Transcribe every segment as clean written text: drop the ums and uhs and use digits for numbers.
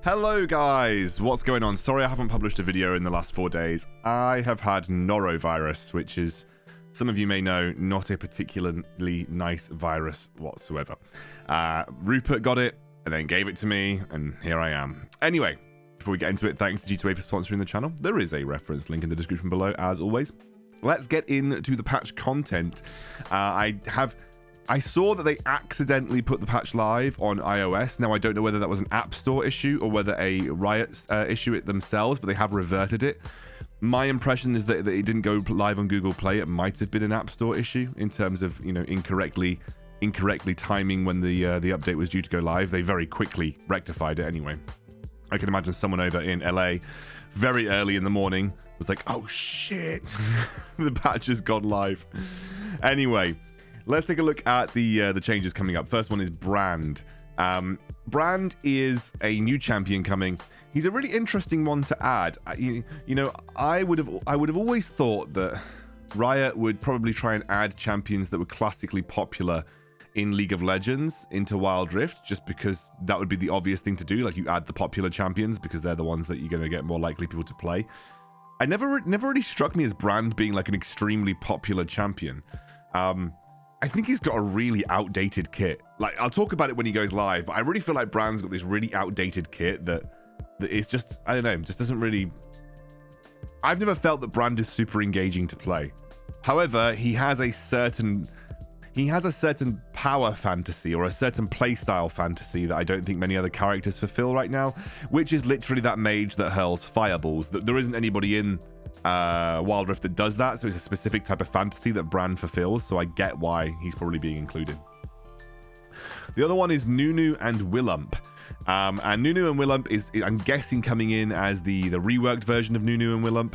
Hello guys, what's going on? Sorry I haven't published a video in the last 4 days. I have had norovirus, which is, some of you may know, not a particularly nice virus whatsoever. Rupert got it and then gave it to me, and here I am. Anyway, before we get into it, thanks to G2A for sponsoring the channel. There is a reference link in the description below, as always. Let's get into the patch content. I saw that they accidentally put the patch live on iOS. Now, I don't know whether that was an App Store issue or whether a Riot issue it themselves, but they have reverted it. My impression is that it didn't go live on Google Play. It might have been an App Store issue in terms of, you know, incorrectly timing when the update was due to go live. They very quickly rectified it anyway. I can imagine someone over in LA very early in the morning was like, oh shit, the patch has gone live. Anyway, let's take a look at the changes coming up. First one is Brand. Brand is a new champion coming. He's a really interesting one to add. You know, I would have always thought that Riot would probably try and add champions that were classically popular in League of Legends into wildrift, just because that would be the obvious thing to do. Like, you add the popular champions because they're the ones that you're going to get more likely people to play. I never really struck me as Brand being like an extremely popular champion. I think he's got a really outdated kit. Like, I'll talk about it when he goes live, but I really feel like Brand's got this really outdated kit that it's just, I don't know, just doesn't really... I've never felt that Brand is super engaging to play. However, he has a certain power fantasy or a certain playstyle fantasy that I don't think many other characters fulfill right now, which is literally that mage that hurls fireballs. There isn't anybody in wildrift that does that, so it's a specific type of fantasy that Brand fulfills, so I get why he's probably being included. The other one is Nunu and Willump. And Nunu and Willump is, I'm guessing, coming in as the reworked version of Nunu and Willump.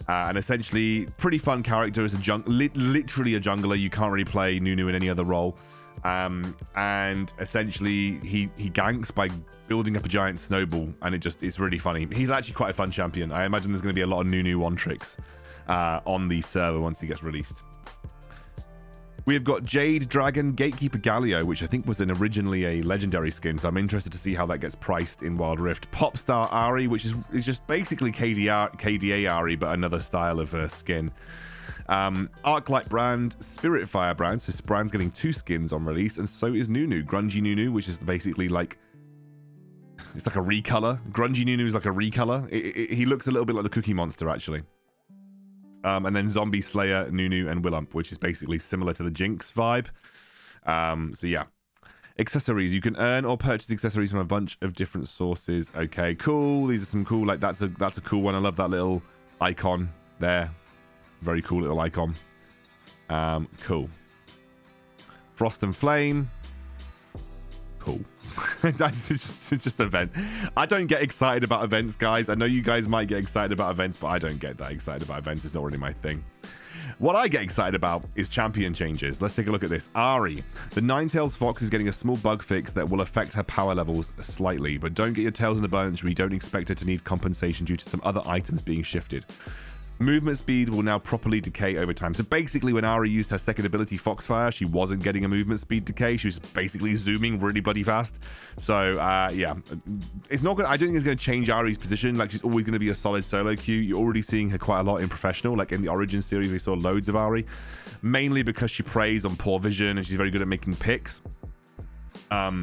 And essentially, pretty fun character as a literally a jungler. You can't really play Nunu in any other role. And essentially, he ganks by building up a giant snowball, and it's really funny. He's actually quite a fun champion. I imagine there's going to be a lot of Nunu one tricks on the server once he gets released. We have got Jade Dragon Gatekeeper Galio, which I think was originally a legendary skin, so I'm interested to see how that gets priced in Wild Rift. Popstar Ari, which is just basically KDA Ari, but another style of skin. Arclight Brand, Spiritfire Brand, so Brand's getting 2 skins on release, and so is Nunu. Grungy Nunu, which is basically like... It's like a recolor. Grungy Nunu is like a recolor. He looks a little bit like the Cookie Monster, actually. And then Zombie Slayer, Nunu, and Willump, which is basically similar to the Jinx vibe. So yeah. Accessories. You can earn or purchase accessories from a bunch of different sources. Okay, cool. These are some cool, like, that's a cool one. I love that little icon there. Very cool little icon. Cool. Frost and Flame. Cool. It's just an event. I don't get excited about events, guys. I know you guys might get excited about events, but I don't get that excited about events. It's not really my thing. What I get excited about is champion changes. Let's take a look at this. Ari. The Ninetales Fox is getting a small bug fix that will affect her power levels slightly, but don't get your tails in a bunch. We don't expect her to need compensation due to some other items being shifted. Movement speed will now properly decay over time. So basically, when Ari used her second ability, Foxfire, she wasn't getting a movement speed decay. She was basically zooming really bloody fast. So yeah, it's not gonna, I don't think it's going to change Ari's position. Like, she's always going to be a solid solo queue. You're already seeing her quite a lot in professional. Like in the Origin series, we saw loads of Ari, mainly because she preys on poor vision and she's very good at making picks. But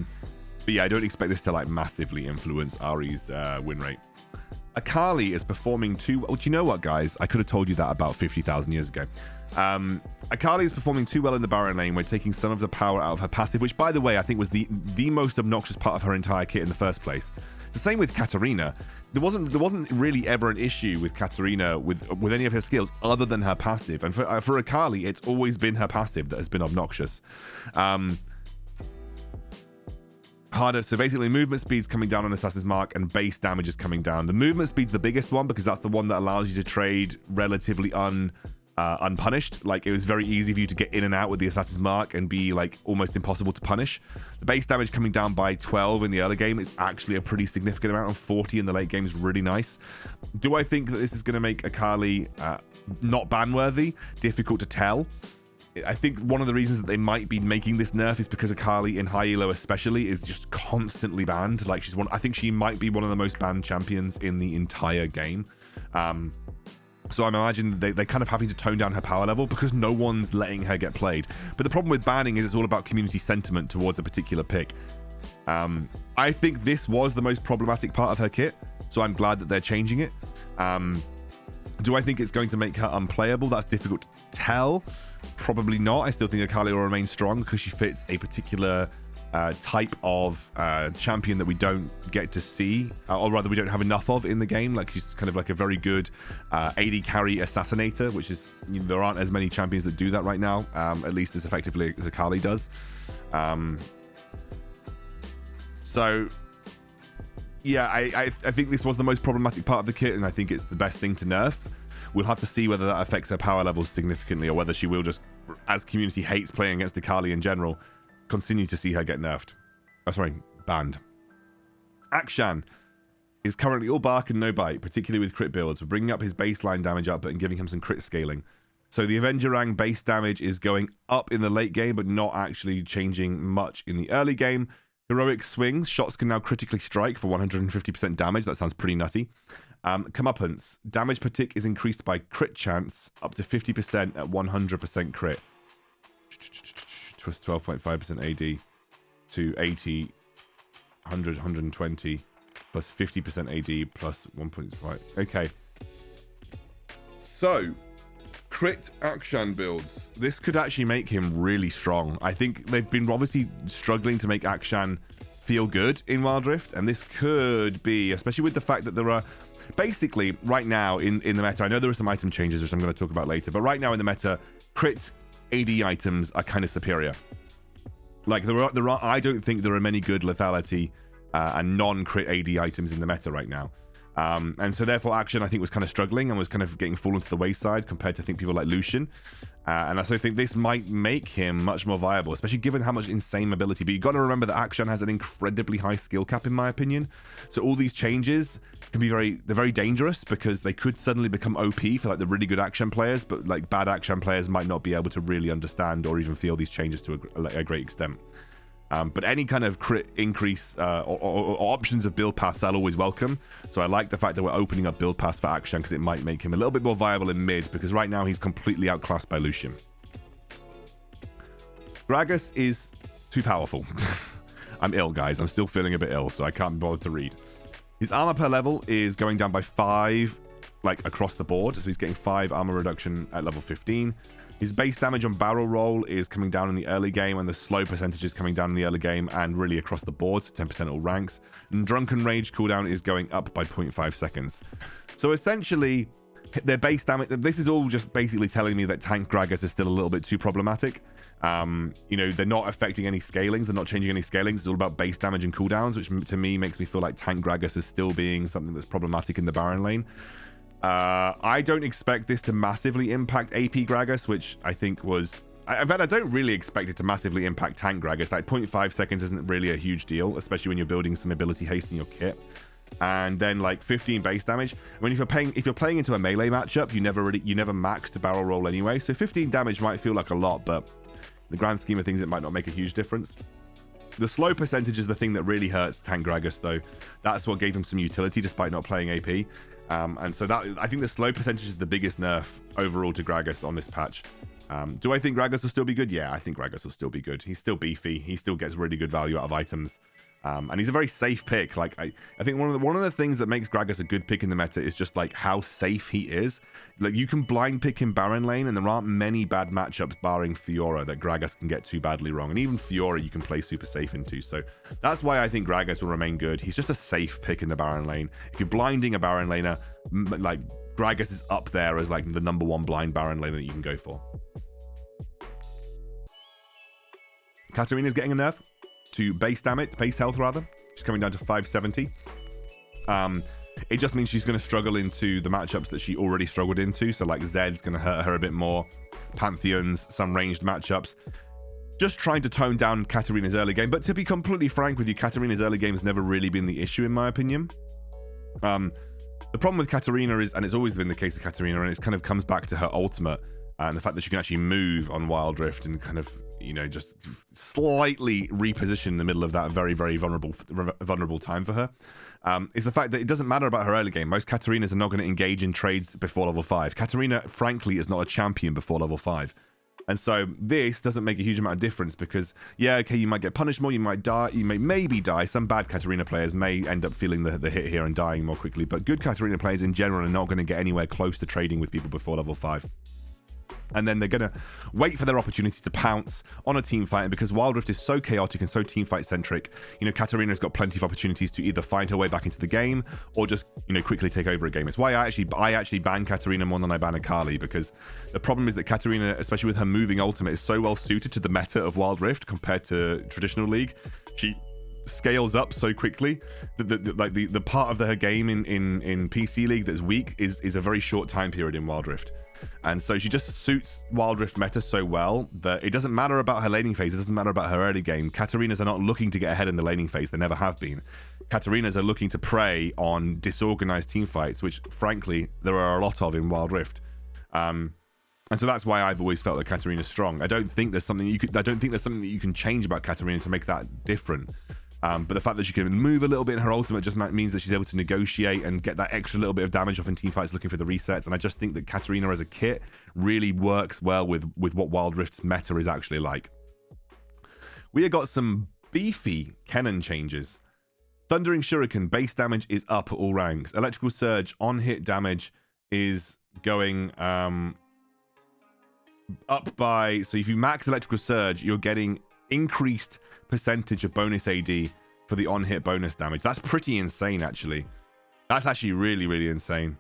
yeah, I don't expect this to like massively influence Ari's win rate. Akali is performing too well. Do you know what, guys? I could have told you that about 50,000 years ago. Akali is performing too well in the Baron lane. We're taking some of the power out of her passive, which, by the way, I think was the most obnoxious part of her entire kit in the first place. It's the same with Katarina. There wasn't really ever an issue with Katarina with any of her skills other than her passive. And for Akali, it's always been her passive that has been obnoxious. Harder. So basically, movement speed's coming down on Assassin's Mark and base damage is coming down. The movement speed's the biggest one because that's the one that allows you to trade relatively unpunished. Like, it was very easy for you to get in and out with the Assassin's Mark and be like almost impossible to punish. The base damage coming down by 12 in the early game is actually a pretty significant amount, and 40 in the late game is really nice. Do I think that this is going to make Akali not ban worthy? Difficult to tell. I think one of the reasons that they might be making this nerf is because Akali in high elo especially is just constantly banned. Like I think she might be one of the most banned champions in the entire game. So I'm imagining they're kind of having to tone down her power level because no one's letting her get played. But the problem with banning is it's all about community sentiment towards a particular pick. I think this was the most problematic part of her kit, so I'm glad that they're changing it. Do I think it's going to make her unplayable? That's difficult to tell. Probably not. I still think Akali will remain strong because she fits a particular type of champion that we don't get to see, or rather we don't have enough of in the game. Like she's kind of like a very good AD carry assassinator, which is, you know, there aren't as many champions that do that right now, at least as effectively as Akali does. So yeah, I think this was the most problematic part of the kit, and I think it's the best thing to nerf. We'll have to see whether that affects her power levels significantly, or whether she will just, as community hates playing against Akali in general, continue to see her get nerfed. Oh, sorry, banned. Akshan is currently all bark and no bite, particularly with crit builds. We're bringing up his baseline damage output and giving him some crit scaling. So the Avenger Rang base damage is going up in the late game, but not actually changing much in the early game. Heroic swings. Shots can now critically strike for 150% damage. That sounds pretty nutty. Comeuppance. Damage per tick is increased by crit chance up to 50% at 100% crit. Plus 12.5% AD to 80, 100, 120, plus 50% AD plus 1.5. Okay. So, crit Akshan builds. This could actually make him really strong. I think they've been obviously struggling to make Akshan feel good in Wild Rift, and this could be, especially with the fact that there are basically right now in the meta, I know there are some item changes which I'm going to talk about later, but right now in the meta, crit AD items are kind of superior. Like there are I don't think there are many good lethality and non-crit AD items in the meta right now. And so therefore Akshan, I think, was kind of struggling and was kind of getting fallen to the wayside compared to, I think, people like Lucian. And I also think this might make him much more viable, especially given how much insane mobility. But you've got to remember that Akshan has an incredibly high skill cap, in my opinion. So all these changes can be they're very dangerous because they could suddenly become OP for like the really good Akshan players, but like bad Akshan players might not be able to really understand or even feel these changes to a great extent. But any kind of crit increase or options of build paths I'll always welcome. So I like the fact that we're opening up build paths for Akshan because it might make him a little bit more viable in mid, because right now he's completely outclassed by Lucian. Gragas is too powerful. I'm ill, guys. I'm still feeling a bit ill, so I can't bother to read. His armor per level is going down by 5, like across the board. So he's getting 5 armor reduction at level 15. His base damage on barrel roll is coming down in the early game, and the slow percentage is coming down in the early game and really across the board, so 10% all ranks. And Drunken Rage cooldown is going up by 0.5 seconds. So essentially, their base damage, this is all just basically telling me that tank Gragas is still a little bit too problematic. You know, they're not affecting any scalings, they're not changing any scalings, it's all about base damage and cooldowns, which to me makes me feel like tank Gragas is still being something that's problematic in the Baron lane. I don't expect this to massively impact AP Gragas, which I think was... In fact, I don't really expect it to massively impact tank Gragas. Like 0.5 seconds isn't really a huge deal, especially when you're building some ability haste in your kit. And then like 15 base damage. I mean, if you're playing into a melee matchup, you never max to barrel roll anyway. So 15 damage might feel like a lot, but in the grand scheme of things, it might not make a huge difference. The slow percentage is the thing that really hurts tank Gragas, though. That's what gave him some utility despite not playing AP. And so that, I think the slow percentage is the biggest nerf overall to Gragas on this patch. Do I think Gragas will still be good? Yeah, I think Gragas will still be good. He's still beefy. He still gets really good value out of items. And he's a very safe pick. Like I think one of the things that makes Gragas a good pick in the meta is just like how safe he is. Like you can blind pick in Baron lane, and there aren't many bad matchups barring Fiora that Gragas can get too badly wrong. And even Fiora you can play super safe into. So that's why I think Gragas will remain good. He's just a safe pick in the Baron lane. If you're blinding a Baron laner, like Gragas is up there as like the #1 blind Baron laner that you can go for. Katarina's getting a nerf to base damage, base health rather. She's coming down to 570. It just means she's going to struggle into the matchups that she already struggled into. So like Zed's going to hurt her a bit more. Pantheons, some ranged matchups. Just trying to tone down Katarina's early game. But to be completely frank with you, Katarina's early game has never really been the issue in my opinion. The problem with Katarina is, and it's always been the case with Katarina, and it kind of comes back to her ultimate. and the fact that she can actually move on Wild Rift and kind of, you know, just slightly reposition in the middle of that very, very vulnerable time for her, is the fact that it doesn't matter about her early game. Most Katarinas are not going to engage in trades before level 5. Katarina, frankly, is not a champion before level 5. And so this doesn't make a huge amount of difference because, yeah, okay, you might get punished more, you might die, you may maybe die. Some bad Katarina players may end up feeling the hit here and dying more quickly, but good Katarina players in general are not going to get anywhere close to trading with people before level 5. And then they're going to wait for their opportunity to pounce on a team fight. And because Wild Rift is so chaotic and so team fight centric, you know, Katarina's got plenty of opportunities to either find her way back into the game or just, you know, quickly take over a game. It's why I actually ban Katarina more than I ban Akali, because the problem is that Katarina, especially with her moving ultimate, is so well suited to the meta of Wild Rift compared to traditional League. She scales up so quickly that the part of her game in PC League that's weak is a very short time period in Wild Rift. And so she just suits Wild Rift meta so well that it doesn't matter about her laning phase, it doesn't matter about her early game. Katarinas are not looking to get ahead in the laning phase, they never have been. Katarinas are looking to prey on disorganized team fights, which frankly there are a lot of in Wild Rift. And so that's why I've always felt that Katarina's strong. I don't think there's something that you can change about Katarina to make that different. But the fact that she can move a little bit in her ultimate just means that she's able to negotiate and get that extra little bit of damage off in teamfights looking for the resets. And I just think that Katarina as a kit really works well with what Wild Rift's meta is actually like. We have got some beefy Kennen changes. Thundering Shuriken base damage is up at all ranks. Electrical Surge on hit damage is going up by... So if you max Electrical Surge, you're getting increased percentage of bonus AD for the on-hit bonus damage. That's pretty insane, actually. That's actually really, really insane.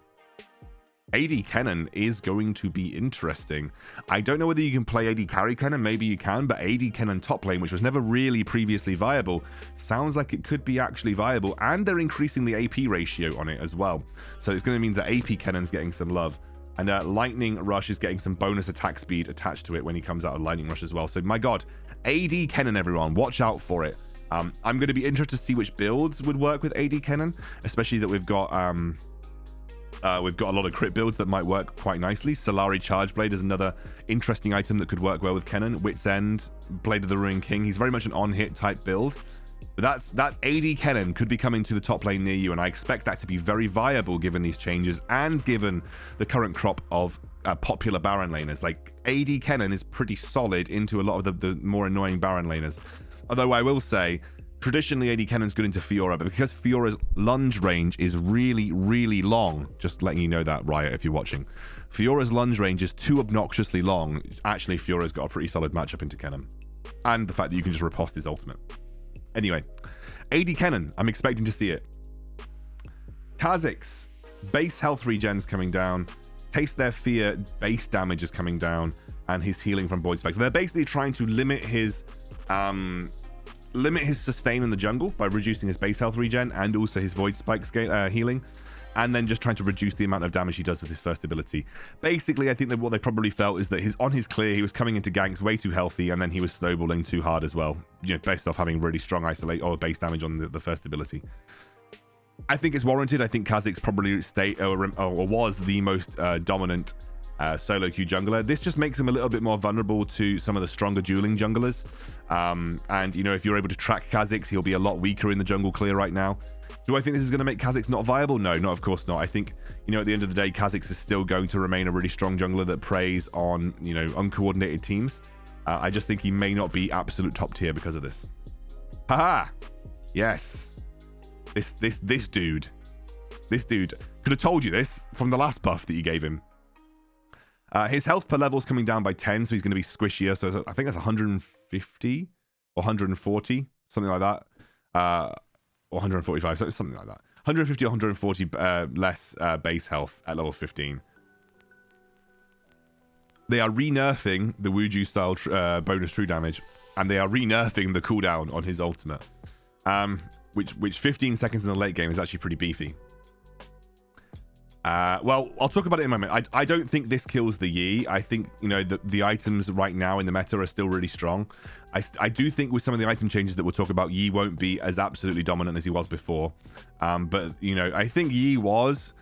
AD Kennen is going to be interesting. I don't know whether you can play AD carry Kennen. Maybe you can, but AD Kennen top lane, which was never really previously viable, sounds like it could be actually viable, and they're increasing the AP ratio on it as well. So it's going to mean that AP Kennen's getting some love. And Lightning Rush is getting some bonus attack speed attached to it when he comes out of Lightning Rush as well. So my god, AD Kennen, everyone, watch out for it. I'm going to be interested to see which builds would work with AD Kennen, especially that we've got a lot of crit builds that might work quite nicely. Solari Charge Blade is another interesting item that could work well with Kennen. Wit's End, Blade of the Ruined King. He's very much an on-hit type build. But that's AD Kennen could be coming to the top lane near you, and I expect that to be very viable given these changes and given the current crop of popular Baron laners. Like, AD Kennen is pretty solid into a lot of the more annoying Baron laners. Although I will say, traditionally AD Kennen's good into Fiora, but because Fiora's lunge range is really, really long, just letting you know that, Riot, if you're watching. Fiora's lunge range is too obnoxiously long. Actually, Fiora's got a pretty solid matchup into Kennen. And the fact that you can just riposte his ultimate. Anyway, AD Kennen, I'm expecting to see it. Kha'Zix, base health regen's coming down. Taste Their Fear, base damage is coming down. And his healing from Void Spikes. So they're basically trying to limit his sustain in the jungle by reducing his base health regen and also his Void Spikes healing. And then just trying to reduce the amount of damage he does with his first ability. Basically, I think that what they probably felt is that on his clear, he was coming into ganks way too healthy, and then he was snowballing too hard as well, you know, based off having really strong isolate or base damage on the first ability. I think it's warranted. I think Kha'Zix probably was the most dominant solo queue jungler. This just makes him a little bit more vulnerable to some of the stronger dueling junglers. And, you know, if you're able to track Kha'Zix, he'll be a lot weaker in the jungle clear right now. Do I think this is going to make Kha'Zix not viable? No, of course not. I think, you know, at the end of the day, Kha'Zix is still going to remain a really strong jungler that preys on, you know, uncoordinated teams. I just think he may not be absolute top tier because of this. Haha! Yes. This dude could have told you this from the last buff that you gave him. His health per level is coming down by 10, so he's going to be squishier. So I think that's 150 or 140, something like that. Or 145, something like that. 150 or 140 less base health at level 15. They are re-nerfing the Wuju style bonus true damage, and they are re-nerfing the cooldown on his ultimate. Which 15 seconds in the late game is actually pretty beefy. Well, I'll talk about it in a moment. I don't think this kills the Yi. I think, you know, the items right now in the meta are still really strong. I do think with some of the item changes that we'll talk about, Yi won't be as absolutely dominant as he was before. But, you know, I think Yi was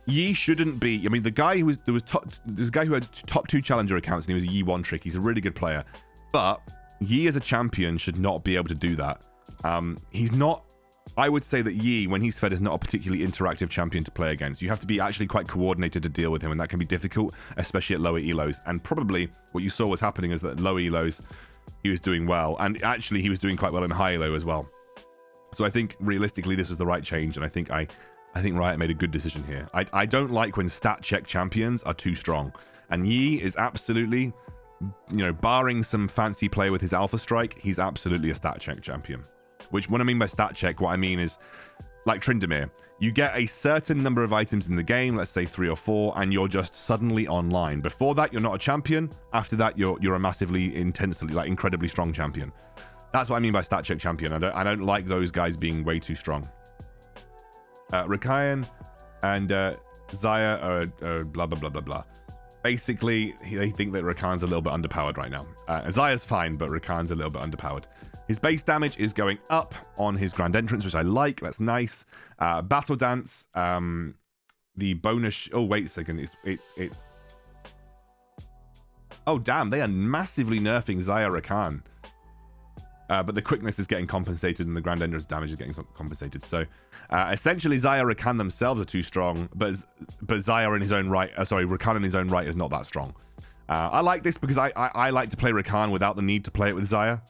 Yi shouldn't be. I mean, the guy who was there's a guy who had top 2 challenger accounts and he was a Yi 1 trick. He's a really good player, but Yi as a champion should not be able to do that. He's not. I would say that Yi, when he's fed, is not a particularly interactive champion to play against. You have to be actually quite coordinated to deal with him, and that can be difficult, especially at lower elos. And probably what you saw was happening is that at lower elos, he was doing well, and actually he was doing quite well in high elo as well. So I think realistically this was the right change, and I think Riot made a good decision here. I don't like when stat check champions are too strong, and Yi is absolutely, you know, barring some fancy play with his Alpha Strike, he's absolutely a stat check champion. Which, when I mean by stat check, what I mean is, like Tryndamere, you get a certain number of items in the game, let's say 3 or 4, and you're just suddenly online. Before that, you're not a champion. After that, you're a massively, intensely, like incredibly strong champion. That's what I mean by stat check champion. I don't like those guys being way too strong. Rakayan and Xayah are blah, blah, blah, blah, blah. Basically, they think that Rakan's a little bit underpowered right now. Xayah's fine, but Rakan's a little bit underpowered. His base damage is going up on his Grand Entrance, which I like. That's nice. Battle Dance, the bonus... Oh, wait a second. It's... Oh, damn. They are massively nerfing Xayah Rakan. But the quickness is getting compensated and the Grand Entrance damage is getting compensated. So, essentially, Xayah Rakan themselves are too strong, but Xayah in his own right... sorry, Rakan in his own right is not that strong. I like this because I like to play Rakan without the need to play it with Xayah.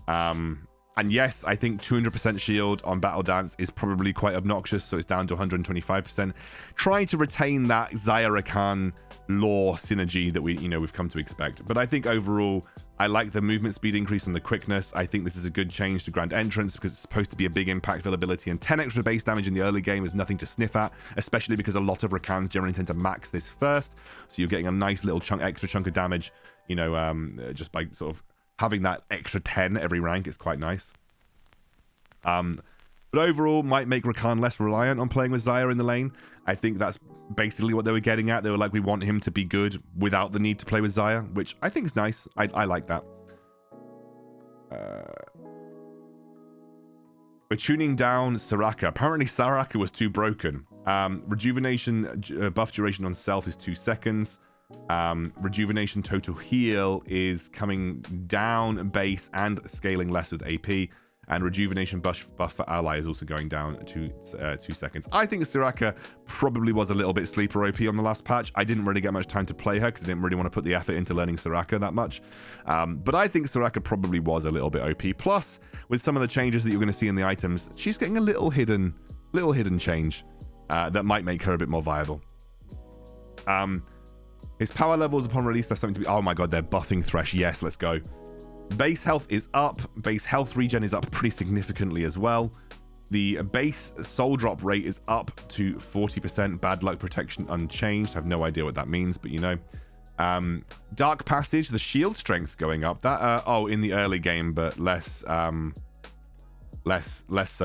And yes, I think 200% shield on Battle Dance is probably quite obnoxious, so it's down to 125%. Trying to retain that Xayah Rakan lore synergy that we've come to expect. But I think overall, I like the movement speed increase and the quickness. I think this is a good change to Grand Entrance because it's supposed to be a big impact ability, and 10 extra base damage in the early game is nothing to sniff at, especially because a lot of Rakans generally tend to max this first. So you're getting a nice little extra chunk of damage, just by sort of having that extra 10 every rank is quite nice. But overall, might make Rakan less reliant on playing with Xayah in the lane. I think that's basically what they were getting at. They were like, we want him to be good without the need to play with Xayah, which I think is nice. I like that. We're tuning down Soraka. Apparently, Soraka was too broken. Rejuvenation buff duration on self is 2 seconds. Rejuvenation total heal is coming down base and scaling less with AP, and rejuvenation buff for ally is also going down to 2 seconds. I think Soraka probably was a little bit sleeper OP on the last patch. I didn't really get much time to play her because I didn't really want to put the effort into learning Soraka that much, but I think Soraka probably was a little bit OP. Plus, with some of the changes that you're going to see in the items, she's getting a little hidden change that might make her a bit more viable. His power levels upon release, there's something to be... Oh my god, they're buffing Thresh. Yes, let's go. Base health is up. Base health regen is up pretty significantly as well. The base soul drop rate is up to 40%. Bad luck protection unchanged. I have no idea what that means, but you know. Dark Passage, the shield strength going up. That in the early game, but less so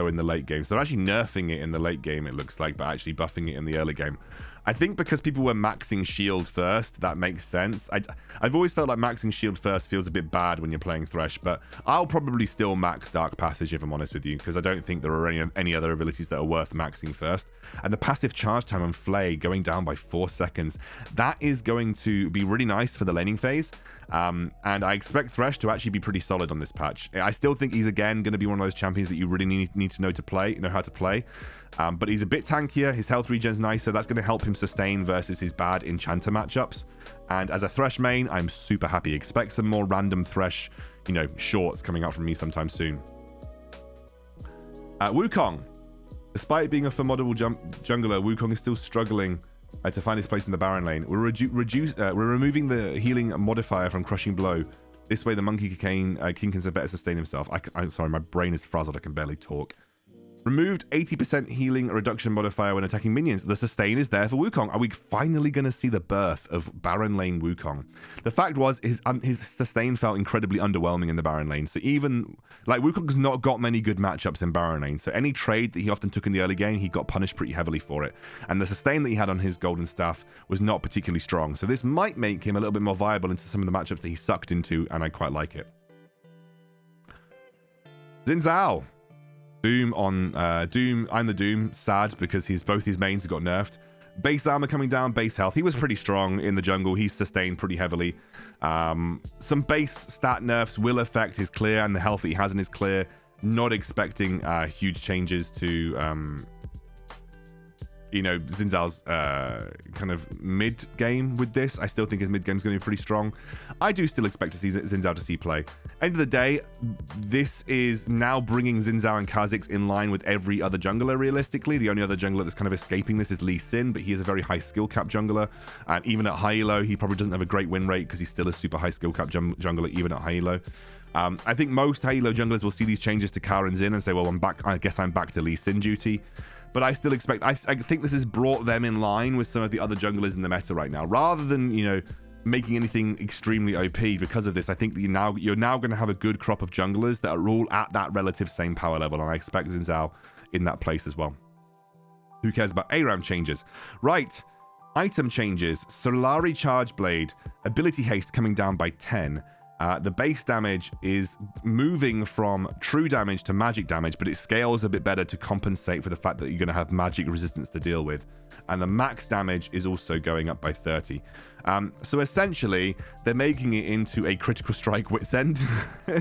in the late game. So they're actually nerfing it in the late game, it looks like, but actually buffing it in the early game. I think because people were maxing shield first, that makes sense. I've always felt like maxing shield first feels a bit bad when you're playing Thresh, but I'll probably still max Dark Passage if I'm honest with you, because I don't think there are any other abilities that are worth maxing first. And the passive charge time on Flay going down by 4 seconds, that is going to be really nice for the laning phase. And I expect Thresh to actually be pretty solid on this patch. I still think he's again going to be one of those champions that you really need to know how to play. But he's a bit tankier. His health regen's nicer. That's going to help him sustain versus his bad Enchanter matchups. And as a Thresh main, I'm super happy. Expect some more random Thresh, shorts coming out from me sometime soon. Wukong. Despite being a formidable jungler, Wukong is still struggling to find his place in the Baron lane. We're removing the healing modifier from Crushing Blow. This way, the Monkey King can better sustain himself. I'm sorry, my brain is frazzled. I can barely talk. Removed 80% healing reduction modifier when attacking minions. The sustain is there for Wukong. Are we finally going to see the birth of Baron lane Wukong? The fact was, his sustain felt incredibly underwhelming in the Baron lane. So even, Wukong's not got many good matchups in Baron lane. So any trade that he often took in the early game, he got punished pretty heavily for it. And the sustain that he had on his golden staff was not particularly strong. So this might make him a little bit more viable into some of the matchups that he sucked into, and I quite like it. Xin Zhao. Doom on Doom. I'm the Doom. Sad because both his mains have got nerfed. Base armor coming down, base health. He was pretty strong in the jungle. He's sustained pretty heavily. Some base stat nerfs will affect his clear and the health that he has in his clear. Not expecting huge changes to, you know, Xin Zhao's kind of mid game with this. I still think his mid game is going to be pretty strong. I do still expect to see Xin Zhao to see play. End of the day, this is now bringing Xin Zhao and Kha'Zix in line with every other jungler, realistically. The only other jungler that's kind of escaping this is Lee Sin, but he is a very high skill cap jungler. And even at high elo, he probably doesn't have a great win rate because he's still a super high skill cap jungler, even at high elo. I think most high elo junglers will see these changes to Ka and Xin and say, well, I'm back. I guess I'm back to Lee Sin duty. But I still expect, I think this has brought them in line with some of the other junglers in the meta right now. Rather than, you know, making anything extremely OP because of this, I think that you're now going to have a good crop of junglers that are all at that relative same power level. And I expect Xin Zhao in that place as well. Who cares about ARAM changes? Right. Item changes. Solari Charge Blade. Ability haste coming down by 10. The base damage is moving from true damage to magic damage, but it scales a bit better to compensate for the fact that you're going to have magic resistance to deal with. And the max damage is also going up by 30. So essentially, they're making it into a critical strike wit's end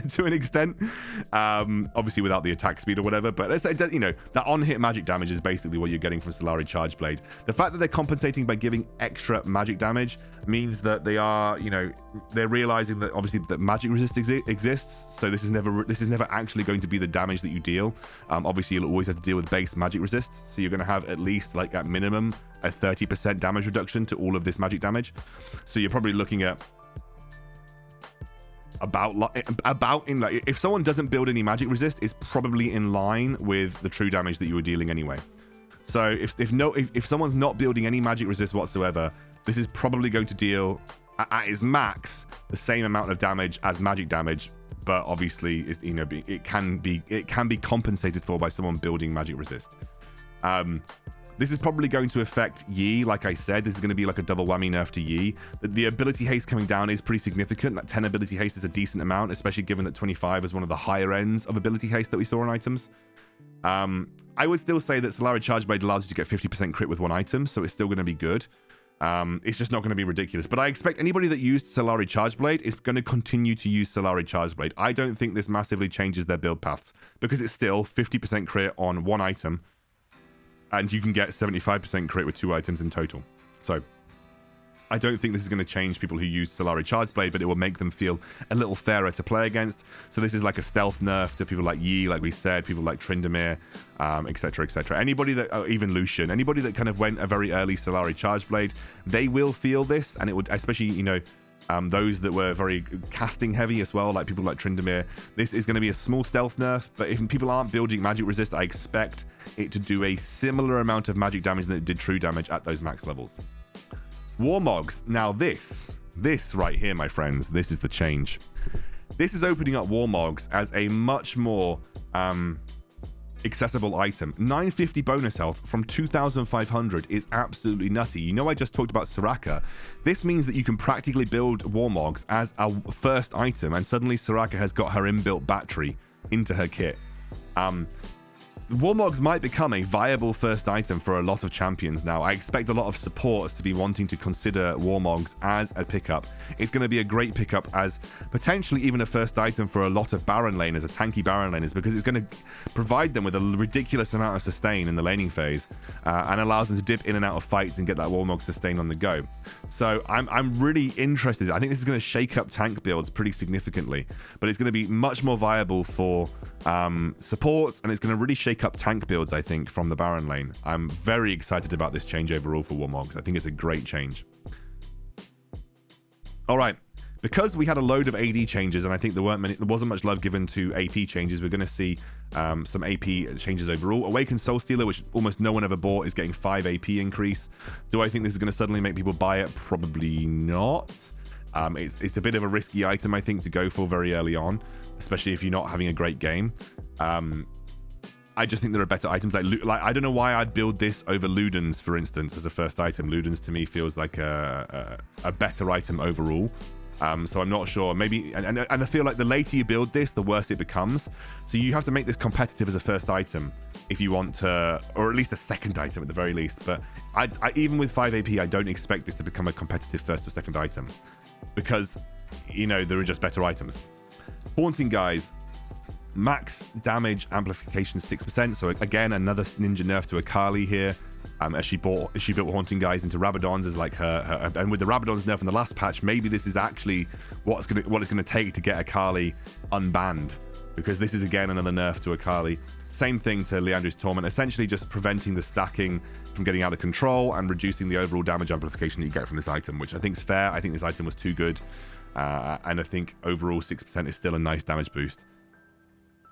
to an extent. Obviously without the attack speed or whatever, but you know, that on-hit magic damage is basically what you're getting from Solari Charge Blade. The fact that they're compensating by giving extra magic damage means that they are, you know, they're realizing that obviously that magic resist exists. So this is never actually going to be the damage that you deal. Obviously you'll always have to deal with base magic resists. So you're going to have at least, like, at minimum a 30% damage reduction to all of this magic damage. So you're probably looking at about in, like, if someone doesn't build any magic resist, it's probably in line with the true damage that you were dealing anyway. So if someone's not building any magic resist whatsoever, this is probably going to deal at its max the same amount of damage as magic damage, but obviously it's, you know, it can be compensated for by someone building magic resist. This is probably going to affect Yi. Like I said, this is going to be like a double whammy nerf to Yi. The ability haste coming down is pretty significant. That 10 ability haste is a decent amount, especially given that 25 is one of the higher ends of ability haste that we saw on items. I would still say that Solari Charge Blade allows you to get 50% crit with one item, so it's still going to be good. It's just not going to be ridiculous. But I expect anybody that used Solari Charge Blade is going to continue to use Solari Charge Blade. I don't think this massively changes their build paths, because it's still 50% crit on one item, and you can get 75% crit with 2 items in total. So I don't think this is going to change people who use Solari Charge Blade, but it will make them feel a little fairer to play against. So this is like a stealth nerf to people like Yi, like we said, people like Tryndamere, etc., etc. Anybody that, even Lucian, anybody that kind of went a very early Solari Charge Blade, they will feel this, and it would, especially, you know, those that were very casting heavy as well, like people like Tryndamere. This is going to be a small stealth nerf, but if people aren't building magic resist, I expect it to do a similar amount of magic damage than it did true damage at those max levels. WARMOGS. Now this right here, my friends, this is the change. This is opening up WARMOGS as a much more accessible item. 950 bonus health from 2,500 is absolutely nutty. You know, I just talked about Soraka. This means that you can practically build WARMOGS as a first item, and suddenly Soraka has got her inbuilt battery into her kit. WARMOGS might become a viable first item for a lot of champions now. I expect a lot of supports to be wanting to consider WARMOGS as a pickup. It's going to be a great pickup as potentially even a first item for a lot of Baron laners, a tanky Baron laners, because it's going to provide them with a ridiculous amount of sustain in the laning phase, and allows them to dip in and out of fights and get that WARMOGS sustain on the go. So I'm really interested. I think this is going to shake up tank builds pretty significantly, but it's going to be much more viable for supports, and it's going to really shake up tank builds, I think, from the Baron lane. I'm very excited about this change overall for WARMOGS. I think it's a great change. All right, because we had a load of AD changes, and I think there wasn't much love given to AP changes, we're going to see some AP changes overall. Awakened Soul Stealer, which almost no one ever bought, is getting 5 AP increase. Do I think this is going to suddenly make people buy it? Probably not. It's a bit of a risky item, I think, to go for very early on, especially if you're not having a great game. I just think there are better items. Like I don't know why I'd build this over Ludens, for instance, as a first item. Ludens to me feels like a better item overall. So I'm not sure. Maybe, and I feel like the later you build this, the worse it becomes. So you have to make this competitive as a first item if you want to, or at least a second item at the very least. But even with 5 AP, I don't expect this to become a competitive first or second item because, you know, there are just better items. Haunting Guys, max damage amplification 6%. So again, another ninja nerf to Akali here. As she built Haunting Guys into Rabadons as like her, and with the Rabadons nerf in the last patch, maybe this is actually what it's gonna take to get Akali unbanned, because this is again another nerf to Akali. Same thing to Leandri's Torment, essentially just preventing the stacking from getting out of control and reducing the overall damage amplification that you get from this item, which I think is fair. I think this item was too good, and I think overall 6% is still a nice damage boost.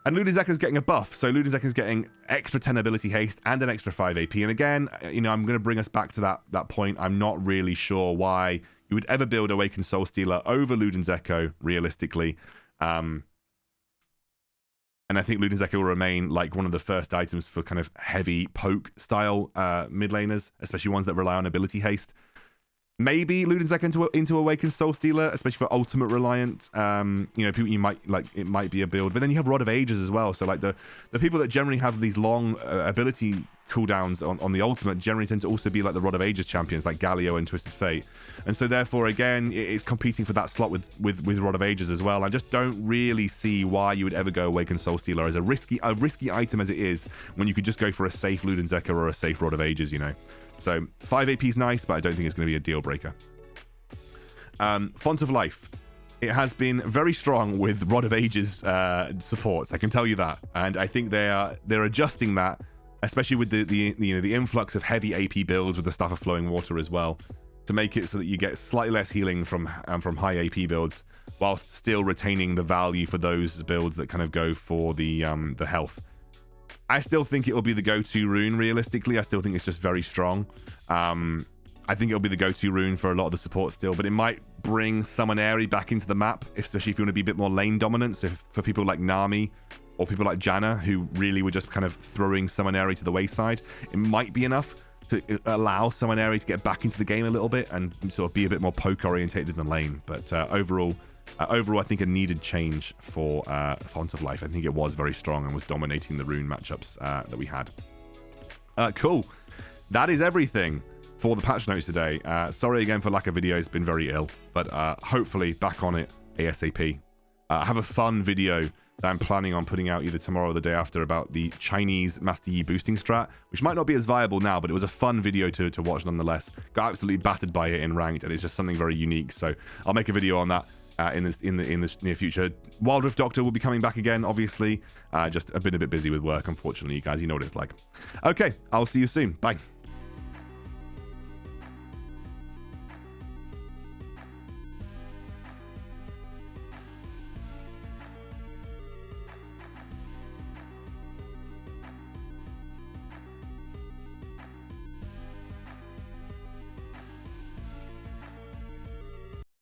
And Ludenzeka is getting a buff, so Ludenzeka is getting extra 10 ability haste and an extra 5 AP. And again, you know, I'm going to bring us back to that point. I'm not really sure why you would ever build Awakened Soul Stealer over Ludenzeka, realistically. And I think Ludenzeka will remain like one of the first items for kind of heavy poke style mid laners, especially ones that rely on ability haste. Maybe Ludenzeka into Awakened Soul Stealer, especially for ultimate reliant. You know, people you might like, it might be a build, but then you have Rod of Ages as well. So like the people that generally have these long ability cooldowns on the ultimate generally tend to also be like the Rod of Ages champions, like Galio and Twisted Fate. And so therefore, again, it's competing for that slot with Rod of Ages as well. I just don't really see why you would ever go Awakened Soul Stealer as a risky item as it is, when you could just go for a safe Ludenzeka or a safe Rod of Ages, you know. So 5 AP is nice, but I don't think it's going to be a deal breaker. Font of Life. It has been very strong with Rod of Ages supports, I can tell you that. And I think they're adjusting that, especially with the influx of heavy AP builds with the Staff of Flowing Water as well, to make it so that you get slightly less healing from high AP builds, whilst still retaining the value for those builds that kind of go for the health. I still think it will be the go-to rune, realistically. I still think it's just very strong. I think it'll be the go-to rune for a lot of the support still, but it might bring Summon Airy back into the map, especially if you want to be a bit more lane dominant. So for people like Nami or people like Janna, who really were just kind of throwing Summon Airy to the wayside, it might be enough to allow Summon Airy to get back into the game a little bit and sort of be a bit more poke-orientated in the lane. But overall, I think a needed change for Font of Life. I think it was very strong and was dominating the rune matchups that we had. Cool. That is everything for the patch notes today. Sorry again for lack of videos. Been very ill, but hopefully back on it ASAP. I have a fun video that I'm planning on putting out either tomorrow or the day after about the Chinese Master Yi boosting strat, which might not be as viable now, but it was a fun video to watch nonetheless. Got absolutely battered by it in ranked, and it's just something very unique. So I'll make a video on that in the near future. Wildrift Doctor will be coming back again, obviously. Just been a bit busy with work, unfortunately, you guys. You know what it's like. Okay, I'll see you soon. Bye.